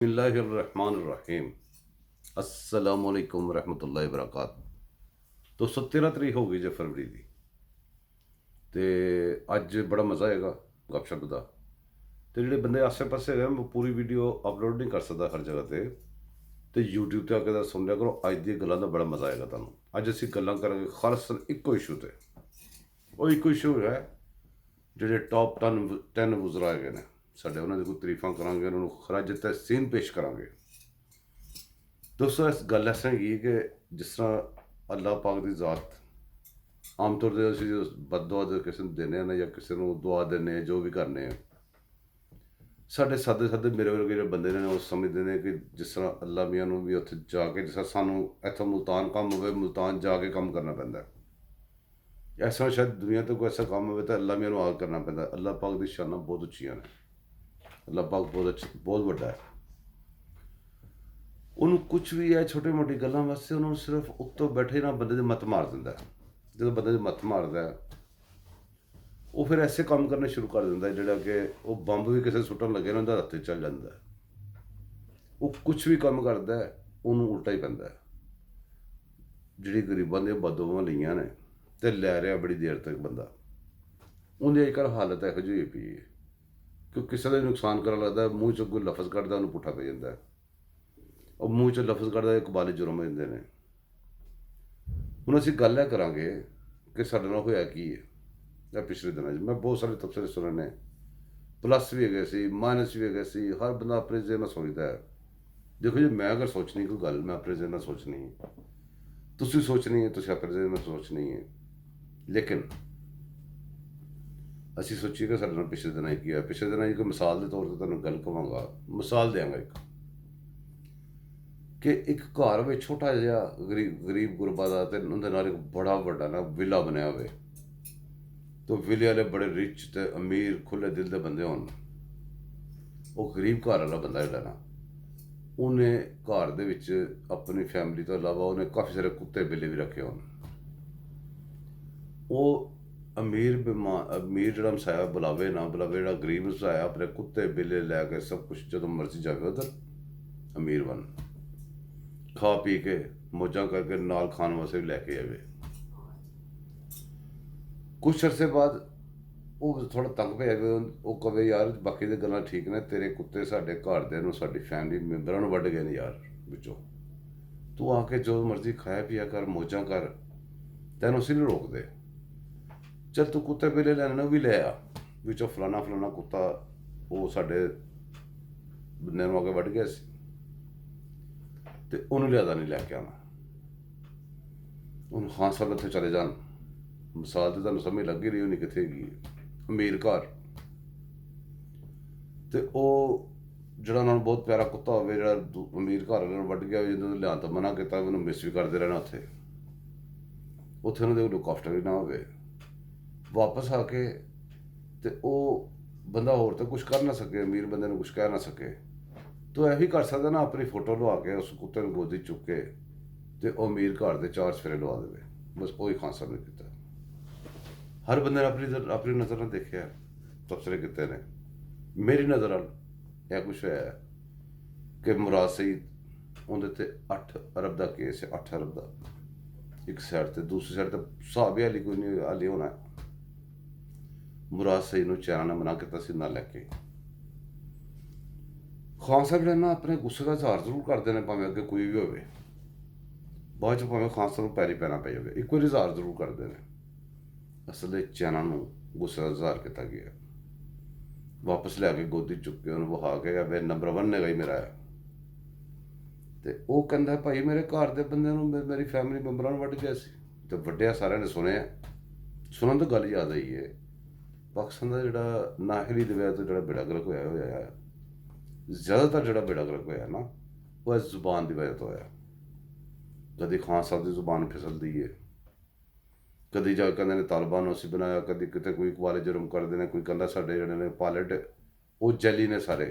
बिस्मिल्लाहिर्रहमानिर्रहीम अस्सलामुअलैकुम रहमतुल्लाहि वबरकात। तो 13 तरीक हो गई जे फरवरी की। तो अज बड़ा मज़ा आएगा गपशप का। तो जोड़े बंदे आसे पासे है मैं पूरी वीडियो अपलोड नहीं कर सकता हर जगह पर। तो यूट्यूब पर आके सुन लिया करो। अज दी गल्लां दा बड़ा मज़ा आएगा तुहानूं। अज असीं गल्लां करांगे खालसन इक्को इशू ते। वो इक्को इशू है जोड़े टॉप 10 वुज़रा है ने साडे, उन्हां दी कोई तारीफां करांगे, उन्होंने खराज तहसीन पेश करांगे। दोस्तों इस गल इस तरह की कि जिस तरह अल्लाह पाक की जात आम तौर पर असं बददुआ किसी को देने या किसी को दुआ देने जो भी करने, साढ़े सादे सादे मेरे वर्गे जो बंदे ने वो समझते हैं कि जिस तरह अल्लाह मियाँ भी उत्थे जाके जिस तरह सानू इतों मुल्तान काम हो, मुल्तान जाके काम करना पैंदा है। ऐसा शायद दुनिया तो कोई ऐसा काम हो तो अल्लाह मियाँ आग करना पैंदा। अल्लाह पाक की शाना बहुत उच्चियां ने। अल्लाह पाक बहुत बड़ा है। उन्होंने कुछ भी है छोटी मोटी गल्लां वास्ते उन्होंने सिर्फ उत्तों बैठे ना बंदे मत मार दिंदा है। जो बंदे मत मारदा है वो फिर ऐसे काम करने शुरू कर दिंदा है जोड़ा कि वो बंब भी किसी सुट्टन लगे ना हत्थ चल जाता है। वो कुछ भी काम करता है उन्होंने उल्टा ही पैंदा है। जी गरीबों दी बददुआवां लईआं ने ते लै रहा बड़ी देर तक बंदा, उन्हें अजकल हालत इहो जी होई पई है कि किसी का नुकसान करन लगता है, मूँह चों कोई लफज कड्ढदा उन्होंने पुट्ठा पै जांदा है। और मूँह चों लफज कड्ढदा इकबाली जुर्म हो जांदे ने। हुण असीं गल इह करांगे कि साडे नाल होया की है या पिछले दिनों मैं बहुत सारे तबसरे सुने, प्लस भी है सी माइनस भी है सी। हर बंदा अपने जेहन सोचता है। देखो जी मैं अगर सोचनी कोई गल मैं अपने जेहन सोचनी है, तुसीं सोचनी है तुसीं अपने जेहन सोचनी है। लेकिन असीं सोचिए कि साडे नाल पिछले दिनों की होया। पिछले दिनों कोई मिसाल के तौर पर तुहानूं गल कहांगा, मिसाल देंगा एक कि एक घर में छोटा जिहा गरीब गुरबा का ते उहदे नाल एक बड़ा वड्डा ना विला बनया होवे। तो विले वाले बड़े रिच ते अमीर खुले दिल के बंदे होन, वो गरीब घर वाला बंदा जिहड़ा ना उन्हें घर दे विच अपनी फैमिली तो इलावा उन्हें काफ़ी सारे कुत्ते बिल्ले भी रखे होन। वो अमीर जिहड़ा मसाया बुलावे ना बुलावे, जिहड़ा गरीब मसाया अपने कुत्ते बिल्ले लैके सब कुछ जो मर्जी जावे उधर अमीर बन खा पी के मौजा करके नाल खाने वास्ते भी लैके आवे। कुछ अरसे बाद वो थोड़ा तंग पे जावे, वो कहे यार बाकी दी गल्लां ठीक ने, तेरे कुत्ते साडे घर दे नूं साडी फैमिली मैंबरां नूं वड्ढ गए ने यार विचों, तू आके जो मर्जी खाया पिया कर मौजा कर, तैनूं असीं नहीं रोकदे। चल तू कुत्ते बिल्ले लैने भी ले आ, विचों फलाना फलाना कुत्ता वो साडे बंदे नूं आके वड्ढ गया सी ते उहनूं लिआदा नहीं लैके आना। हुण खान साहब उत्थे चले जान, मिसाल तो तुहानूं समझ लग ही रही होनी कित्थे हैगी है। अमीर घर ते ਉਹ ਜਿਹੜਾ ਉਹਨਾਂ ਨੂੰ ਬਹੁਤ ਪਿਆਰਾ ਕੁੱਤਾ ਹੋਵੇ, ਜਿਹੜਾ ਅਮੀਰ ਘਰ ਵਾਲੇ ਨੂੰ ਵੱਢ ਗਿਆ ਹੋਵੇ, ਜਿਹਨੂੰ ਲਿਆਉਣ ਤੋਂ ਮਨਾ ਕੀਤਾ ਉਹਨੂੰ ਮਿਸ ਵੀ ਕਰਦੇ ਰਹਿਣਾ ਉੱਥੇ ਉਹਨਾਂ ਦੇ ਲੁੱਕ ਆਫਟਰ ਵੀ ਨਾ ਹੋਵੇ। ਵਾਪਸ ਆ ਕੇ ਤੇ ਉਹ ਬੰਦਾ ਹੋਰ ਤਾਂ ਕੁਛ ਕਰ ਨਾ ਸਕੇ, ਅਮੀਰ ਬੰਦੇ ਨੂੰ ਕੁਛ ਕਹਿ ਨਾ ਸਕੇ, ਤਾਂ ਇਹੀ ਕਰ ਸਕਦਾ ਨਾ ਆਪਣੀ ਫੋਟੋ ਲਵਾ ਕੇ ਉਸ ਕੁੱਤੇ ਨੂੰ ਗੋਦੀ ਚੁੱਕ ਕੇ ਤੇ ਉਹ ਅਮੀਰ ਘਰ ਦੇ 4 ਸਫੇਰੇ ਲਵਾ ਦੇਵੇ। ਬਸ ਉਹੀ ਖਾਨ ਸਾਹਿਬ ਨੇ ਕੀਤਾ। हर बंदे ने अपनी नज़र ने देखा तबसरे किते ने। मेरी नज़र यह कुछ है कि मुराद सईद उन्हें 8 अरब का केस है, 8 अरब का एक साइड से, दूसरी साइड तो हिसाब ही हाली कोई नहीं हाली होना है। मुराद सईद ने चैना ने मना किया सी ना लैके। खान साहब जो ना अपने गुस्से का इजहार जरूर करते हैं, भावें अगे कोई भी हो, बाद च भावें खान साहब पैरी पैना पे जाए, एक बार इजहार जरूर करते हैं। असले चैना गुस्से का इजहार किया गया, वापस लिया गोदी चुक के उन्होंने बहा के वे नंबर 1 ने मेरा है। तो वह कहता भाई मेरे घर के बंदे मेरी फैमिली मैंबरां वड्ढ गया सी, तो वड्ढिया सारे ने सुनिया। सुनन तो गल याद आई है पाकिस्तान का जोड़ा नाहली दे वजह तो जो बेड़ा गर्क होया, ज़्यादातर जो बेड़ा गर्क होया ना वह इस जुबान की वजह तो होया। कभी खान साहब की जुबान फिसलती है, कभी जा कहते ने तालिबान असीं बनाया, कभी कितने कोई इकबाले जुर्म करते हैं, कोई कहता साडे जिहड़े ने पायलट वो जैली ने सारे,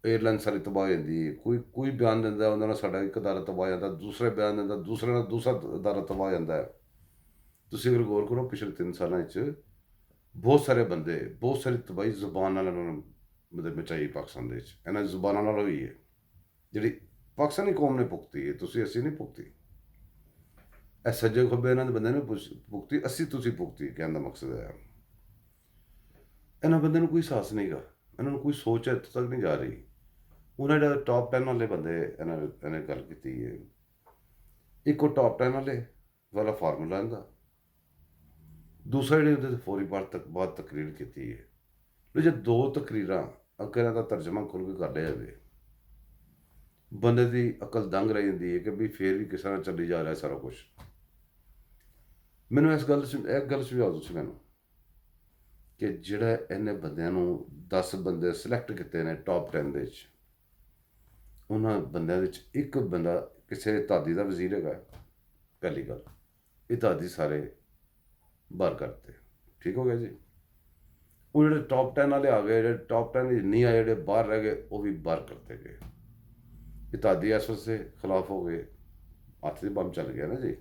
एयरलाइन सारी तबाह हो जाती है। कोई बयान दिंदा उन्हां नाल साडा एक अदारा तबाह हो जाता, दूसरे बयान दिंदा दूसरे नाल दूसरा अदारा तबाह हो जाता है। तुसीं अगर गौर करो पिछले 3 सालों बहुत सारे बंदे बहुत सारी तबाही जुबान नाल उन्होंने ਮਤਲਬ ਮਚਾਈ ਪਾਕਿਸਤਾਨ ਦੇ ਵਿੱਚ ਇਹਨਾਂ ਦੀ ਜ਼ੁਬਾਨਾਂ ਨਾਲ ਹੋਈ ਹੈ, ਜਿਹੜੀ ਪਾਕਿਸਤਾਨੀ ਕੌਮ ਨੇ ਭੁਗਤੀ ਹੈ, ਅਸੀਂ ਨਹੀਂ ਭੁਗਤੀ। ਇਹ ਸੱਜੇ ਖੱਬੇ ਇਹਨਾਂ ਦੇ ਬੰਦੇ ਨੇ ਭੁਗਤੀ, ਤੁਸੀਂ ਭੁਗਤੀ। ਕਹਿਣ ਦਾ ਮਕਸਦ ਹੈ ਇਹਨਾਂ ਬੰਦੇ ਨੂੰ ਕੋਈ ਅਹਿਸਾਸ ਨਹੀਂ ਗਾ, ਇਹਨਾਂ ਨੂੰ ਕੋਈ ਸੋਚ ਇੱਥੇ ਤੱਕ ਨਹੀਂ ਜਾ ਰਹੀ। ਉਹਨਾਂ ਜਿਹੜਾ ਟੌਪ 10 ਵਾਲੇ ਬੰਦੇ ਇਹਨੇ ਗੱਲ ਕੀਤੀ ਹੈ, ਇੱਕ ਉਹ ਟੌਪ 10 ਵਾਲੇ ਵਾਲਾ ਫਾਰਮੂਲਾ ਇਹਦਾ, ਦੂਸਰਾ ਜਿਹੜੇ ਉਹਦੇ ਫੌਰੀ ਬਾਅਦ ਤਕਰੀਰ ਕੀਤੀ ਹੈ। ਜੇ ਦੋ ਤਕਰੀਰਾਂ ਅਗਰ ਇਹਨਾਂ ਦਾ ਤਰਜਮਾ ਖੁੱਲ੍ਹ ਕੇ ਕਰ ਲਿਆ ਜਾਵੇ, ਬੰਦੇ ਦੀ ਅਕਲ ਦੰਗ ਰਹਿ ਜਾਂਦੀ ਹੈ ਕਿ ਵੀ ਫੇਰ ਵੀ ਕਿਸ ਤਰ੍ਹਾਂ ਚੱਲੀ ਜਾ ਰਿਹਾ ਸਾਰਾ ਕੁਛ। ਮੈਨੂੰ ਇੱਕ ਗੱਲ ਸਮਝਾਓ ਤੁਸੀਂ ਮੈਨੂੰ, ਕਿ ਜਿਹੜਾ ਇਹਨੇ ਬੰਦਿਆਂ ਨੂੰ 10 ਬੰਦੇ ਸਿਲੈਕਟ ਕੀਤੇ ਨੇ ਟੌਪ 10 ਦੇ ਵਿੱਚ, ਉਹਨਾਂ ਬੰਦਿਆਂ ਵਿੱਚ ਇੱਕ ਬੰਦਾ ਕਿਸੇ ਧਾਦੀ ਦਾ ਵਜ਼ੀਰ ਹੈਗਾ। ਪਹਿਲੀ ਗੱਲ, ਇਹ ਧਾਦੀ ਸਾਰੇ ਬਾਹਰ ਕਰਤੇ, ਠੀਕ ਹੋ ਗਿਆ ਜੀ। ਉਹ ਜਿਹੜੇ ਟੌਪ 10 ਵਾਲੇ ਆ ਗਏ, ਜਿਹੜੇ ਟੌਪ 10 ਵਿੱਚ ਨਹੀਂ ਆਏ, ਜਿਹੜੇ ਬਾਹਰ ਰਹਿ ਗਏ, ਉਹ ਵੀ ਬਾਹਰ ਕਰਤੇ ਗਏ। ਇਹ ਧਾਦੀ ਇਸ ਵਾਸਤੇ ਖਿਲਾਫ ਹੋ ਗਏ, ਹੱਥ ਦੀ ਬੰਬ ਚੱਲ ਗਿਆ ਨਾ ਜੀ।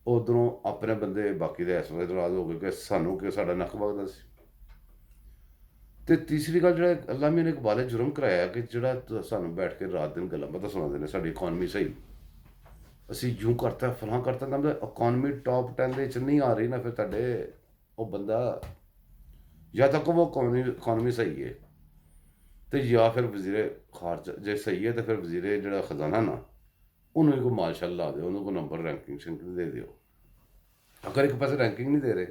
ਉਧਰੋਂ ਆਪਣੇ ਬੰਦੇ ਬਾਕੀ ਦੇ ਇਸ ਵਾਸਤੇ ਨਾਰਾਜ਼ ਹੋ ਗਏ ਕਿ ਸਾਨੂੰ ਕਿ ਸਾਡਾ ਨੱਕ ਵਗਦਾ ਸੀ। ਤੇ ਤੀਸਰੀ ਗੱਲ, ਜਿਹੜਾ ਅੱਲਾ ਮੀਆਂ ਨੇ ਇਕਬਾਲ ਜੁਰਮ ਕਰਾਇਆ ਕਿ ਜਿਹੜਾ ਸਾਨੂੰ ਬੈਠ ਕੇ ਰਾਤ ਦਿਨ ਗੱਲਾਂ ਬਾਤਾਂ ਸੁਣਾਉਂਦੇ ਨੇ, ਸਾਡੀ ਇਕਨੋਮੀ ਸਹੀ, ਅਸੀਂ ਜੂੰ ਕਰਤਾ ਫਲਾਂ ਕਰਤਾ, ਕਹਿੰਦਾ ਇਕਨੋਮੀ ਟੌਪ 10 ਦੇ ਵਿੱਚ ਨਹੀਂ ਆ ਰਹੀ ਨਾ, ਫਿਰ ਤੁਹਾਡੇ ਉਹ ਬੰਦਾ ਜਾਂ ਤਾਂ ਉਹ ਇਕਨੋਮੀ ਸਹੀ ਹੈ, ਤੇ ਜਾਂ ਫਿਰ ਵਜ਼ੀਰੇ ਖਾਰਜ ਜੇ ਸਹੀ ਹੈ, ਤਾਂ ਫਿਰ ਵਜ਼ੀਰੇ ਜਿਹੜਾ ਖਜ਼ਾਨਾ ਨਾ, ਉਹਨੂੰ ਵੀ ਕੋਈ ਮਾਲਸ਼ਾਲ ਲਾ ਦਿਓ, ਉਹਨੂੰ ਕੋਈ ਨੰਬਰ ਰੈਂਕਿੰਗ ਦੇ ਦਿਓ। ਅਗਰ ਇੱਕ ਪਾਸੇ ਰੈਂਕਿੰਗ ਨਹੀਂ ਦੇ ਰਹੇ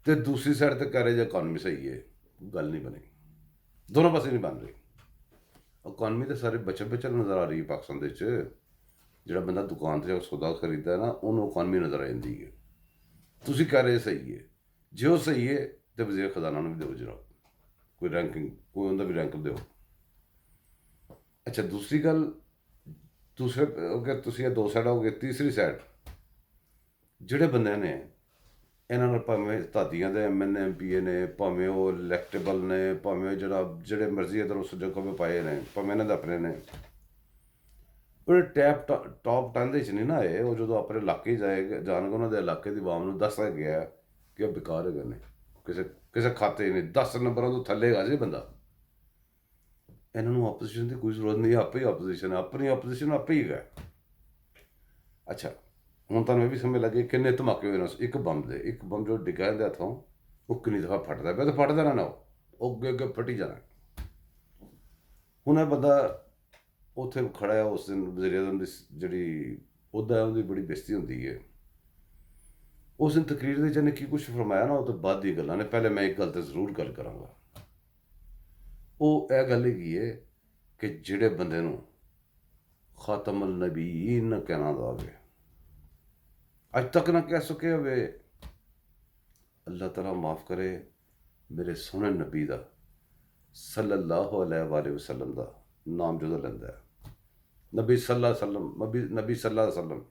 ਤੇ ਦੂਸਰੀ ਸਾਈਡ ਤੇ ਕਹਿ ਰਹੇ ਜੇ ਇਕਨੋਮੀ ਸਹੀ ਹੈ, ਗੱਲ ਨਹੀਂ ਬਣੀ, ਦੋਨੋਂ ਪਾਸੇ ਨਹੀਂ ਬਣ ਰਹੀ। ਇਕਨੋਮੀ ਤਾਂ ਸਾਰੇ ਬਚਤ ਨਜ਼ਰ ਆ ਰਹੀ ਹੈ ਪਾਕਿਸਤਾਨ ਦੇ ਵਿੱਚ। ਜਿਹੜਾ ਬੰਦਾ ਦੁਕਾਨ 'ਤੇ ਸੌਦਾ ਖਰੀਦਦਾ ਨਾ, ਉਹਨੂੰ ਇਕਨੋਮੀ ਨਜ਼ਰ ਆ ਜਾਂਦੀ ਹੈ। ਤੁਸੀਂ ਕਹਿ ਰਹੇ ਸਹੀ ਹੈ, ਜੇ ਉਹ ਸਹੀ ਹੈ ਤਾਂ ਵਜ਼ੀਰ ਖਜ਼ਾਨਾ ਨੂੰ ਵੀ ਦਿਓ ਜਰਾ ਕੋਈ ਰੈਂਕਿੰਗ, ਕੋਈ ਉਹਦਾ ਵੀ ਰੈਂਕ ਦਿਓ। ਅੱਛਾ, ਦੂਸਰੀ ਗੱਲ, ਅਗਰ ਤੁਸੀਂ ਇਹ ਦੋ ਸਾਈਡ ਹੋ ਗਏ, ਤੀਸਰੀ ਸਾਈਡ ਜਿਹੜੇ ਬੰਦਿਆਂ ਨੇ ਇਹਨਾਂ ਨਾਲ, ਭਾਵੇਂ ਧਾਦੀਆਂ ਦੇ MN MPA ਨੇ, ਭਾਵੇਂ ਉਹ ਇਲੈਕਟੇਬਲ ਨੇ, ਭਾਵੇਂ ਜਿਹੜੇ ਮਰਜ਼ੀ ਇੱਧਰ ਉਸ ਜਗ੍ਹਾ ਪਾਏ ਨੇ, ਭਾਵੇਂ ਇਹਨਾਂ ਦੇ ਆਪਣੇ ਨੇ, ਉਹ ਟੌਪ 10 ਦੇ ਵਿੱਚ ਨਹੀਂ ਨਾ ਆਏ। ਉਹ ਜਦੋਂ ਆਪਣੇ ਇਲਾਕੇ ਜਾਣਗੇ, ਉਹਨਾਂ ਦੇ ਇਲਾਕੇ ਦੀ ਆਵਾਮ ਨੂੰ ਦੱਸਦਾ ਗਿਆ ਕਿ ਉਹ ਬੇਕਾਰ ਹੈਗੇ ਨੇ, ਕਿਸੇ ਖਾਤੇ ਨਹੀਂ, 10 ਨੰਬਰਾਂ ਤੋਂ ਥੱਲੇ ਹੈਗਾ ਜੀ ਬੰਦਾ। ਇਹਨਾਂ ਨੂੰ ਆਪੋਜੀਸ਼ਨ ਦੀ ਕੋਈ ਜ਼ਰੂਰਤ ਨਹੀਂ, ਆਪੇ ਹੀ ਆਪੋਜੀਸ਼ਨ ਹੈ, ਆਪਣੀ ਆਪੋਜੀਸ਼ਨ ਆਪੇ ਹੀ ਹੈਗਾ। ਅੱਛਾ, ਹੁਣ ਤੁਹਾਨੂੰ ਇਹ ਵੀ ਸਮਝ ਲੱਗੇ ਕਿੰਨੇ ਧਮਾਕੇ ਹੋਏ ਨੇ ਇੱਕ ਬੰਬ ਜੋ ਡਿੱਗਾ ਇਹਦੇ ਹੱਥੋਂ, ਉਹ ਕਿੰਨੀ ਦਫਾ ਫਟਦਾ ਪਿਆ, ਤਾਂ ਫਟਦਾ ਰਹਿਣਾ, ਉਹ ਅੱਗੇ ਫਟੀ ਜਾਣਾ। ਹੁਣ ਇਹ ਬੰਦਾ ਉੱਥੇ ਖੜਾ ਹੈ, ਉਸ ਦਿਨ ਵਜ਼ੀਰ ਆਜ਼ਮ ਦੀ ਜਿਹੜੀ ਉਹਦਾ ਉਹਦੀ ਬੜੀ ਬੇਇੱਜ਼ਤੀ ਹੁੰਦੀ ਹੈ। ਉਸ ਦਿਨ ਤਕਰੀਰ ਦੇ ਜਿਹਨੇ ਕੀ ਕੁਛ ਫਰਮਾਇਆ ਨਾ, ਉਹ ਤੋਂ ਬਾਅਦ ਦੀ ਗੱਲਾਂ ਨੇ। ਪਹਿਲੇ ਮੈਂ ਇੱਕ ਗੱਲ 'ਤੇ ਜ਼ਰੂਰ ਗੱਲ ਕਰਾਂਗਾ, ਉਹ ਇਹ ਗੱਲ ਹੈਗੀ ਹੈ ਕਿ ਜਿਹੜੇ ਬੰਦੇ ਨੂੰ ਖਾਤਮੁਲ ਨਬੀਨ ਨਾ ਕਹਿਣਾ ਜਾਵੇ, ਅੱਜ ਤੱਕ ਨਾ ਕਹਿ ਸਕੇ ਹੋਵੇ, ਅੱਲਾਹ ਤਾਲਾ ਮਾਫ ਕਰੇ, ਮੇਰੇ ਸੋਹਣੇ ਨਬੀ ਦਾ ਸੱਲੱਲਾਹੁ ਅਲੈਹਿ ਵਸੱਲਮ ਦਾ ਨਾਮ ਜਦੋਂ ਲੈਂਦਾ ਹੈ, ਨਬੀ ਸੱਲੱਲਾਹੁ ਅਲੈਹਿ ਵਸੱਲਮ,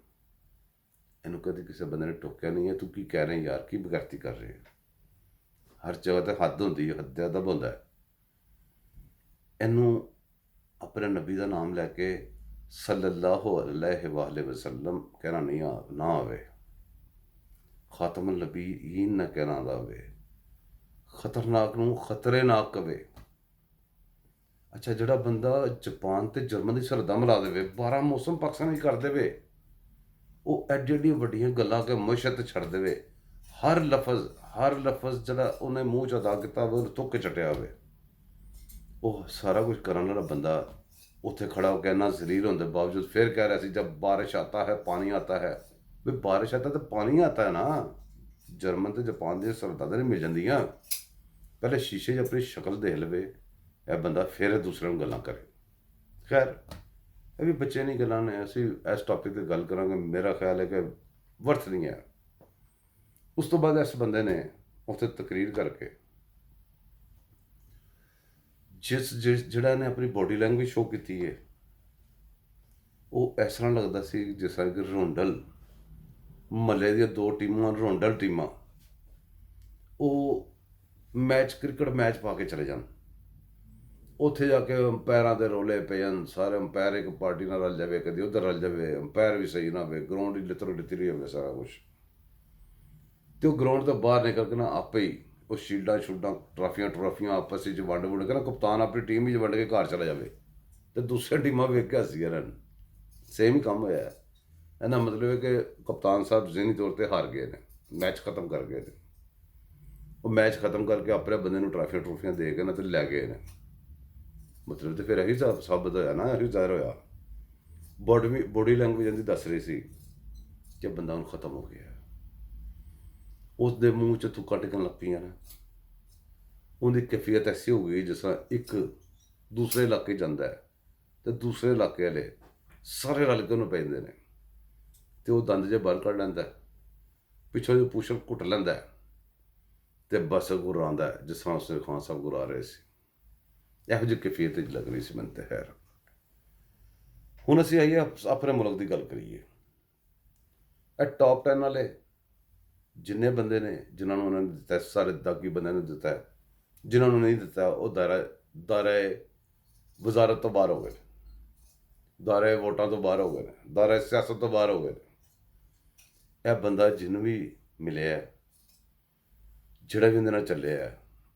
ਇਹਨੂੰ ਕਦੇ ਕਿਸੇ ਬੰਦੇ ਨੇ ਟੋਕਿਆ ਨਹੀਂ ਹੈ, ਤੂੰ ਕੀ ਕਹਿ ਰਹੇ ਯਾਰ, ਕੀ ਬਗੈਰਤੀ ਕਰ ਰਹੇ। ਹਰ ਜਗ੍ਹਾ 'ਤੇ ਹੱਦ ਹੁੰਦੀ ਹੈ, ਹੱਦ ਅਦਬ ਹੁੰਦਾ ਹੈ। ਇਹਨੂੰ ਆਪਣੇ ਨਬੀ ਦਾ ਨਾਮ ਲੈ ਕੇ ਸੱਲੱਲਾਹੁ ਅਲੈਹਿ ਵਸੱਲਮ ਕਹਿਣਾ ਨਾ ਆਵੇ, ਖਾਤਮੁਲ ਨਬੀਨ ਨਾ ਕਹਿਣਾ ਆਵੇ, ਖਤਰਨਾਕ ਨੂੰ ਖਤਰੇਨਾਕ ਕਵੇ। ਅੱਛਾ, ਜਿਹੜਾ ਬੰਦਾ ਜਾਪਾਨ ਤੇ ਜਰਮਨ ਦੀ ਸਰਹੱਦਾਂ ਮਿਲਾ ਦੇਵੇ, 12 ਮੌਸਮ ਪਾਕਿਸਤਾਨ ਵਿੱਚ ਕਰ ਦੇਵੇ, ਉਹ ਐਡੀਆਂ ਵੱਡੀਆਂ ਗੱਲਾਂ ਕੇ ਮੁਸ਼ਤ ਛੱਡ ਦੇਵੇ, ਹਰ ਲਫ਼ਜ਼ ਜਿਹੜਾ ਉਹਨੇ ਮੂੰਹ 'ਚ ਅਦਾ ਕੀਤਾ ਹੋਵੇ, ਉਹਨੂੰ ਥੁੱਕ ਕੇ ਚੱਟਿਆ ਹੋਵੇ, ਉਹ ਸਾਰਾ ਕੁਝ ਕਰਨ ਵਾਲਾ ਬੰਦਾ ਉੱਥੇ ਖੜਾ ਹੋ ਕੇ ਇੰਨਾ ਜ਼ਲੀਲ ਹੋਣ ਦੇ ਬਾਵਜੂਦ ਫਿਰ ਕਹਿ ਰਿਹਾ ਸੀ ਜਬ ਬਾਰਿਸ਼ ਆਤਾ ਹੈ ਪਾਣੀ ਆਤਾ ਹੈ। ਵੀ ਬਾਰਿਸ਼ ਆਤਾ ਤਾਂ ਪਾਣੀ ਆਤਾ ਹੈ ਨਾ। ਜਰਮਨ ਤੇ ਜਾਪਾਨ ਦੀਆਂ ਸਰਹੱਦਾਂ ਨਹੀਂ ਮਿਲ ਜਾਂਦੀਆਂ। ਪਹਿਲੇ ਸ਼ੀਸ਼ੇ 'ਚ ਆਪਣੀ ਸ਼ਕਲ ਦੇਖ ਲਵੇ ਇਹ ਬੰਦਾ, ਫਿਰ ਦੂਸਰਿਆਂ ਨੂੰ ਗੱਲਾਂ ਕਰੇ। ਖੈਰ, ਇਹ ਵੀ ਬੱਚੇ ਨਹੀਂ ਗੱਲਾਂ ਨੇ, ਅਸੀਂ ਇਸ ਟੌਪਿਕ 'ਤੇ ਗੱਲ ਕਰਾਂਗੇ। ਮੇਰਾ ਖਿਆਲ ਹੈ ਕਿ ਵਰਥ ਨਹੀਂ ਹੈ। ਉਸ ਤੋਂ ਬਾਅਦ ਇਸ ਬੰਦੇ ਨੇ ਉੱਥੇ ਤਕਰੀਰ ਕਰਕੇ ਜਿਹੜਾ ਨੇ ਆਪਣੀ ਬੋਡੀ ਲੈਂਗੁਏਜ ਸ਼ੋਅ ਕੀਤੀ ਹੈ, ਉਹ ਇਸ ਤਰ੍ਹਾਂ ਲੱਗਦਾ ਸੀ ਜਿਸ ਤਰ੍ਹਾਂ ਕਿ ਰੋਂਡਲ ਮਹੱਲੇ ਦੀਆਂ 2 ਟੀਮਾਂ, ਰੋਂਡਲ ਟੀਮਾਂ, ਉਹ ਕ੍ਰਿਕਟ ਮੈਚ ਪਾ ਕੇ ਚਲੇ ਜਾਣ। ਉੱਥੇ ਜਾ ਕੇ ਅੰਪਾਇਰਾਂ ਦੇ ਰੌਲੇ ਪਏ ਜਾਣ, ਸਾਰੇ ਅੰਪਾਇਰ ਇੱਕ ਪਾਰਟੀ ਨਾਲ ਰਲ ਜਾਵੇ, ਕਦੀ ਉੱਧਰ ਰਲ ਜਾਵੇ, ਅੰਪਾਇਰ ਵੀ ਸਹੀ ਨਾ ਹੋਵੇ, ਗਰਾਊਂਡ ਹੀ ਲਿੱਤਰੀ ਹੋਵੇ ਸਾਰਾ ਕੁਛ। ਅਤੇ ਉਹ ਗਰਾਊਂਡ ਤੋਂ ਬਾਹਰ ਨਿਕਲ ਕੇ ਨਾ ਆਪੇ ਹੀ ਉਹ ਸ਼ੀਲਡਾਂ ਸ਼ੂਲਡਾਂ ਟਰਾਫੀਆਂ ਆਪਸ ਵਿੱਚ ਵੰਡ ਕੇ ਨਾ ਕਪਤਾਨ ਆਪਣੀ ਟੀਮ ਵਿੱਚ ਵੰਡ ਕੇ ਘਰ ਚਲਾ ਜਾਵੇ ਤੇ ਦੂਸਰੀਆਂ ਟੀਮਾਂ ਵੇਖ ਕੇ ਹੱਸਦੀਆਂ ਰਹਿਣ। ਸੇਮ ਹੀ ਕੰਮ ਹੋਇਆ ਹੈ। ਇਹਦਾ ਮਤਲਬ ਹੈ ਕਿ ਕਪਤਾਨ ਸਾਹਿਬ ਜ਼ਿਹਨੀ ਤੌਰ ਤੇ ਹਾਰ ਗਏ ਨੇ, ਮੈਚ ਖਤਮ ਕਰ ਗਏ ਨੇ। ਉਹ ਮੈਚ ਖਤਮ ਕਰਕੇ ਆਪਣੇ ਬੰਦੇ ਨੂੰ ਟਰਾਫੀਆਂ ਦੇ ਕੇ ਨਾ ਤੇ ਲੈ ਗਏ ਨੇ। ਮਤਲਬ ਤੇ ਫਿਰ ਇਹੀ ਸਾਬਤ ਹੋਇਆ ਨਾ, ਇਹੀ ਜ਼ਾਹਿਰ ਹੋਇਆ। ਬੋਡੀ ਲੈਂਗੁਏਜ ਇਹਦੀ ਦੱਸ ਰਹੀ ਸੀ ਕਿ ਬੰਦਾ ਹੁਣ ਖਤਮ ਹੋ ਗਿਆ। ਉਸ ਦੇ ਮੂੰਹ 'ਚ ਥੁੱਕਾਂ ਟਿਕਣ ਲੱਗ ਪਈਆਂ ਨੇ। ਉਹਦੀ ਕੈਫੀਅਤ ਐਸੀ ਹੋ ਗਈ ਜਿਸ ਤਰ੍ਹਾਂ ਇੱਕ ਦੂਸਰੇ ਇਲਾਕੇ ਜਾਂਦਾ ਹੈ ਤੇ ਦੂਸਰੇ ਇਲਾਕੇ ਵਾਲੇ ਸਾਰੇ ਰਲ ਕੇ ਉਹਨੂੰ ਪੈਂਦੇ ਨੇ ਤੇ ਉਹ ਦੰਦ ਜੇ ਬਾਹਰ ਕੱਢ ਲੈਂਦਾ, ਪਿੱਛੋਂ ਦੀ ਪੁੱਛ ਘੁੱਟ ਲੈਂਦਾ ਤੇ ਬਸ ਗੁਰਾਉਂਦਾ ਜਿਸ ਤਰ੍ਹਾਂ ਉਸਨੇ ਖਾਨ ਸਾਹਿਬ ਗੁਰਾ ਰਹੇ ਸੀ। ਇਹੋ ਜਿਹੀ ਕੈਫੀਅਤ ਲੱਗ ਰਹੀ ਸੀ ਮੈਨੂੰ ਤੇ। ਖੈਰ, ਹੁਣ ਅਸੀਂ ਆਈਏ ਆਪਣੇ ਮੁਲਕ ਦੀ ਗੱਲ ਕਰੀਏ। ਇਹ ਟੌਪ 10 ਵਾਲੇ ਜਿੰਨੇ ਬੰਦੇ ਨੇ ਜਿਨ੍ਹਾਂ ਨੂੰ ਉਹਨਾਂ ਨੇ ਦਿੱਤਾ, ਸਾਰੇ ਦਾਗੀ ਬੰਦਿਆਂ ਨੂੰ ਦਿੱਤਾ ਹੈ। ਜਿਨ੍ਹਾਂ ਨੂੰ ਨਹੀਂ ਦਿੱਤਾ ਉਹ ਦਾਇਰੇ ਵਜ਼ਾਰਤ ਤੋਂ ਬਾਹਰ ਹੋ ਗਏ, ਦਾਇਰੇ ਵੋਟਾਂ ਤੋਂ ਬਾਹਰ ਹੋ ਗਏ ਨੇ, ਦਾਇਰੇ ਸਿਆਸਤ ਤੋਂ ਬਾਹਰ ਹੋ ਗਏ ਨੇ। ਇਹ ਬੰਦਾ ਜਿਹਨੂੰ ਵੀ ਮਿਲਿਆ, ਜਿਹੜਾ ਵੀ ਉਹਦੇ ਨਾਲ ਚੱਲਿਆ,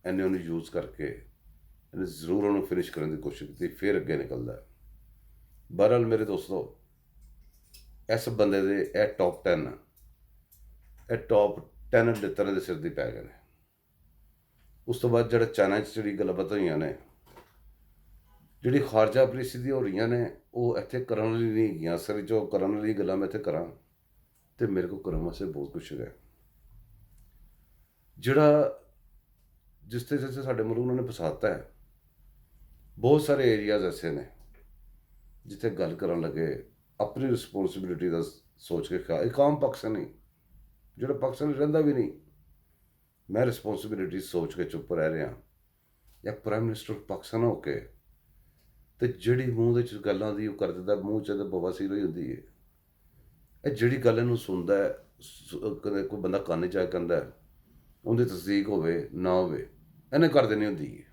ਇਹਨੇ ਉਹਨੂੰ ਯੂਜ਼ ਕਰਕੇ ਇਹਨੇ ਜ਼ਰੂਰ ਉਹਨੂੰ ਫਿਨਿਸ਼ ਕਰਨ ਦੀ ਕੋਸ਼ਿਸ਼ ਕੀਤੀ, ਫਿਰ ਅੱਗੇ ਨਿਕਲਦਾ। ਬਹਰਹਾਲ ਮੇਰੇ ਦੋਸਤੋ, ਇਸ ਬੰਦੇ ਦੇ ਇਹ ਟੌਪ 10 ਲਿੱਤਰਾਂ ਦੇ ਸਿਰ ਦੀ ਪੈ ਗਏ ਨੇ। ਉਸ ਤੋਂ ਬਾਅਦ ਜਿਹੜਾ ਚਾਈਨਾ 'ਚ ਜਿਹੜੀ ਗੱਲਬਾਤ ਹੋਈਆਂ ਨੇ, ਜਿਹੜੀ ਖਾਰਜਾ ਪੋਲਿਸੀ ਹੋ ਰਹੀਆਂ ਨੇ, ਉਹ ਇੱਥੇ ਕਰਨ ਲਈ ਨਹੀਂ ਹੈਗੀਆਂ। ਅਸਲ 'ਚ ਉਹ ਕਰਨ ਲਈ ਗੱਲਾਂ ਮੈਂ ਇੱਥੇ ਕਰਾਂ ਤੇ ਮੇਰੇ ਕੋਲ ਕਰਨ ਵਾਸਤੇ ਬਹੁਤ ਕੁਛ ਹੈ। ਜਿਹੜਾ ਜਿਸ ਸਾਡੇ ਮੁਲਕ ਨੂੰ ਉਹਨੇ ਫਸਾਤਾ ਹੈ। ਬਹੁਤ ਸਾਰੇ ਏਰੀਆਜ਼ ਐਸੇ ਨੇ ਜਿੱਥੇ ਗੱਲ ਕਰਨ ਲੱਗੇ ਆਪਣੀ ਰਿਸਪੌਂਸਿਬਿਲਿਟੀ ਦਾ ਸੋਚ ਕੇ ਖਿਆ। ਇੱਕ ਆਮ ਪਾਕਿਸਤਾਨੀ ਜਿਹੜਾ ਪਾਕਿਸਤਾਨ ਰਹਿੰਦਾ ਵੀ ਨਹੀਂ, ਮੈਂ ਰਿਸਪੌਂਸਿਬਿਲਿਟੀ ਸੋਚ ਕੇ ਚੁੱਪ ਰਹਿ ਰਿਹਾ, ਜਾਂ ਪ੍ਰਾਈਮ ਮਿਨਿਸਟਰ ਪਾਕਿਸਤਾਨ ਹੋ ਕੇ ਤੇ ਜਿਹੜੀ ਮੂੰਹ ਦੇ 'ਚ ਗੱਲਾਂ ਦੀ ਉਹ ਕਰ ਦਿੰਦਾ, ਮੂੰਹ 'ਚ ਤਾਂ ਬਵਾਸੀਰ ਹੋਈ ਹੁੰਦੀ ਹੈ। ਇਹ ਜਿਹੜੀ ਗੱਲ ਇਹਨੂੰ ਸੁਣਦਾ ਹੈ, ਕਦੇ ਕੋਈ ਬੰਦਾ ਕੰਨ 'ਚ ਆ ਕਹਿੰਦਾ, ਉਹਦੀ ਤਸਦੀਕ ਹੋਵੇ ਨਾ ਹੋਵੇ, ਇਹਨੇ ਕਰ ਦੇਣੀ ਹੁੰਦੀ ਹੈ।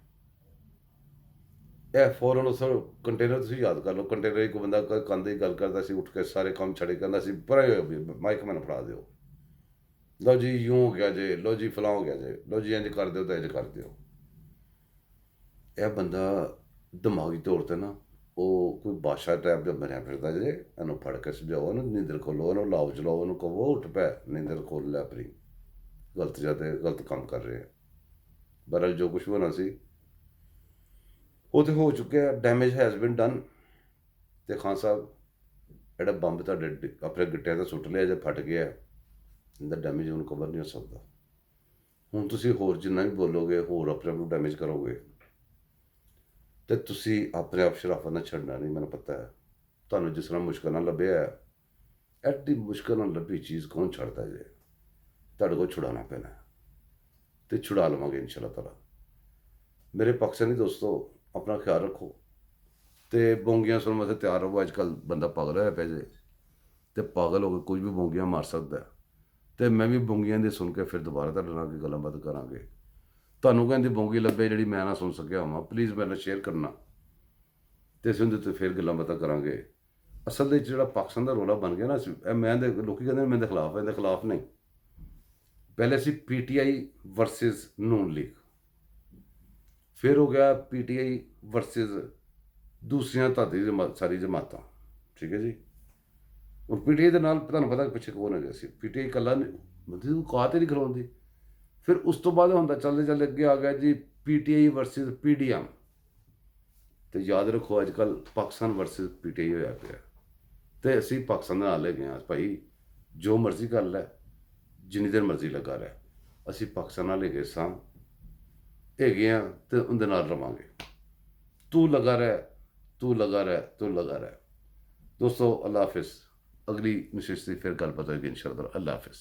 ਇਹ ਫੌਰਨ ਉਸ ਕੰਟੇਨਰ ਤੁਸੀਂ ਯਾਦ ਕਰ ਲਓ, ਕੰਟੇਨਰ ਇੱਕ ਬੰਦਾ ਕੰਨ ਦੀ ਗੱਲ ਕਰਦਾ ਸੀ, ਉੱਠ ਕੇ ਸਾਰੇ ਕੰਮ ਛੱਡ ਕਹਿੰਦਾ ਸੀ ਪਰੇ ਮਾਈਕ ਮੈਨੂੰ ਫੜਾ ਦਿਓ, ਲਓ ਜੀ ਯੂੰ ਹੋ ਗਿਆ ਜੇ, ਲਓ ਜੀ ਫਲਾਂ ਹੋ ਗਿਆ ਜੇ, ਲਓ ਜੀ ਇੰਝ ਕਰ ਦਿਓ ਤਾਂ ਇੰਝ ਕਰ ਦਿਓ। ਇਹ ਬੰਦਾ ਦਿਮਾਗੀ ਤੌਰ 'ਤੇ ਨਾ ਉਹ ਕੋਈ ਬਾਦਸ਼ਾਹ ਟਾਈਪ ਦਾ ਬਣਿਆ ਫਿਰਦਾ ਜੇ। ਇਹਨੂੰ ਫੜ ਕੇ ਸਮਝਾਓ, ਇਹਨੂੰ ਨੀਂਦਰ ਖੋਲੋ, ਇਹਨੂੰ ਲਾਓ ਚਲਾਓ, ਇਹਨੂੰ ਕਹੋ ਉੱਠ ਪੈ, ਨੀਂਦਰ ਖੋਲ ਲੈ ਆਪਣੀ, ਗਲਤ ਕੰਮ ਕਰ ਰਹੇ ਆ। ਬਹਰਹਾਲ ਜੋ ਕੁਛ ਹੋਣਾ ਸੀ ਉਹ ਤਾਂ ਹੋ ਚੁੱਕਿਆ। ਡੈਮੇਜ ਹੈਜ਼ ਬਿਨ ਡਨ। ਤੇ ਖਾਨ ਸਾਹਿਬ, ਜਿਹੜਾ ਬੰਬ ਤੁਹਾਡੇ ਆਪਣੇ ਗਿੱਟਿਆਂ 'ਤੇ ਸੁੱਟ ਲਿਆ ਜੇ ਫਟ ਗਿਆ, ਇਹਦਾ ਡੈਮੇਜ ਹੁਣ ਕਵਰ ਨਹੀਂ ਹੋ ਸਕਦਾ। ਹੁਣ ਤੁਸੀਂ ਹੋਰ ਜਿੰਨਾ ਵੀ ਬੋਲੋਗੇ, ਹੋਰ ਆਪਣੇ ਆਪ ਨੂੰ ਡੈਮੇਜ ਕਰੋਗੇ ਤੇ ਤੁਸੀਂ ਆਪਣੇ ਆਪ ਸ਼ਰਾਫਤ ਨਾਲ ਛੱਡਣਾ ਨਹੀਂ। ਮੈਨੂੰ ਪਤਾ ਹੈ ਤੁਹਾਨੂੰ ਜਿਸ ਤਰ੍ਹਾਂ ਮੁਸ਼ਕਿਲ ਨਾਲ ਲੱਭਿਆ, ਐਡੀ ਮੁਸ਼ਕਿਲ ਨਾਲ ਲੱਭੀ ਚੀਜ਼ ਕੌਣ ਛੱਡਦਾ ਜੇ। ਤੁਹਾਡੇ ਕੋਲ ਛੁਡਾਉਣਾ ਪੈਣਾ ਤੇ ਛੁਡਾ ਲਵਾਂਗੇ ਇਨਸ਼ਾ ਅੱਲਾਹ ਤਾਲਾ। ਮੇਰੇ ਪਾਕਿਸਤਾਨੀ ਦੋਸਤੋ, ਆਪਣਾ ਖਿਆਲ ਰੱਖੋ ਤੇ ਬੋਂਗੀਆਂ ਸੁਣਨ ਵਾਸਤੇ ਤਿਆਰ ਰਹੋ। ਅੱਜ ਕੱਲ੍ਹ ਬੰਦਾ ਪਾਗਲ ਹੋਇਆ ਪਿਆ ਜੇ ਤੇ ਪਾਗਲ ਹੋ ਕੇ ਕੁਝ ਵੀ ਬੋਂਗੀਆਂ ਮਾਰ ਸਕਦਾ। ਤੇ ਮੈਂ ਵੀ ਬੋਂਗੀਆਂ ਦੇ ਸੁਣ ਕੇ ਫਿਰ ਦੁਬਾਰਾ ਤੁਹਾਡੇ ਨਾਲ ਗੱਲਾਂ ਬਾਤ ਕਰਾਂਗੇ। ਤੁਹਾਨੂੰ ਕਹਿੰਦੀ ਬੋਂਗੀ ਲੱਭੇ ਜਿਹੜੀ ਮੈਂ ਨਾ ਸੁਣ ਸਕਿਆ ਹਾਂ, ਪਲੀਜ਼ ਮੇਰੇ ਨਾਲ ਸ਼ੇਅਰ ਕਰਨਾ ਤੇ ਅਸੀਂ ਉਹਦੇ 'ਤੇ ਫਿਰ ਗੱਲਾਂ ਬਾਤਾਂ ਕਰਾਂਗੇ। ਅਸਲ ਦੇ ਜਿਹੜਾ ਪਾਕਿਸਤਾਨ ਦਾ ਰੌਲਾ ਬਣ ਗਿਆ ਨਾ, ਮੈਂ ਦੇ ਲੋਕੀ ਕਹਿੰਦੇ ਮੈਂ ਦੇ ਖਿਲਾਫ, ਇਹਦੇ ਖਿਲਾਫ ਨਹੀਂ। ਪਹਿਲੇ ਸੀ PTI ਵਰਸਸ ਨੂਨ ਲੀਗ, ਫਿਰ ਹੋ ਗਿਆ PTI ਵਰਸਸ ਦੂਸਰੀਆਂ ਧਾਤੀ ਸਾਰੀ ਜਮਾਤਾਂ। ਠੀਕ ਹੈ ਜੀ। ਹੁਣ PTI ਦੇ ਨਾਲ ਤੁਹਾਨੂੰ ਪਤਾ ਪਿੱਛੇ ਕੌਣ ਹੈਗਾ ਸੀ। PTI ਇਕੱਲਾ ਮਤਲਬ ਔਕਾਤ ਹੀ ਨਹੀਂ ਖਲੋਣ। ਫਿਰ ਉਸ ਤੋਂ ਬਾਅਦ ਹੁੰਦਾ ਚੱਲਦੇ ਅੱਗੇ ਆ ਗਿਆ ਜੀ PTI ਵਰਸਸ PDM। ਤੇ ਯਾਦ ਰੱਖੋ ਅੱਜ ਕੱਲ੍ਹ ਪਾਕਿਸਤਾਨ ਵਰਸਸ PTI ਹੋਇਆ ਪਿਆ ਤੇ ਅਸੀਂ ਪਾਕਿਸਤਾਨ ਦੇ ਨਾਲ ਲੈ ਗਏ ਹਾਂ। ਭਾਈ ਜੋ ਮਰਜ਼ੀ ਕਰ ਲੈ, ਜਿੰਨੀ ਦੇਰ ਮਰਜ਼ੀ ਲੱਗਾ ਰਹਿ, ਅਸੀਂ ਪਾਕਿਸਤਾਨ ਨਾਲ ਹੈਗੇ ਸਾਂ, ਹੈਗੇ ਹਾਂ ਤੇ ਉਹਦੇ ਨਾਲ ਰਵਾਂਗੇ। ਤੂੰ ਲੱਗਾ ਰਹਿ, ਤੂੰ ਲੱਗਾ ਰਹਿ, ਤੂੰ ਲੱਗਾ ਰਹਿ। ਦੋਸਤੋ, ਅੱਲਾ ਹਾਫਿਜ਼। ਅਗਲੀ ਨਸ਼ਿਸ਼ ਦੀ ਫਿਰ ਗੱਲਬਾਤ ਹੋਏਗੀ ਇਨਸ਼ਾ ਅੱਲਾਹ। ਅੱਲਾ ਹਾਫਿਜ਼।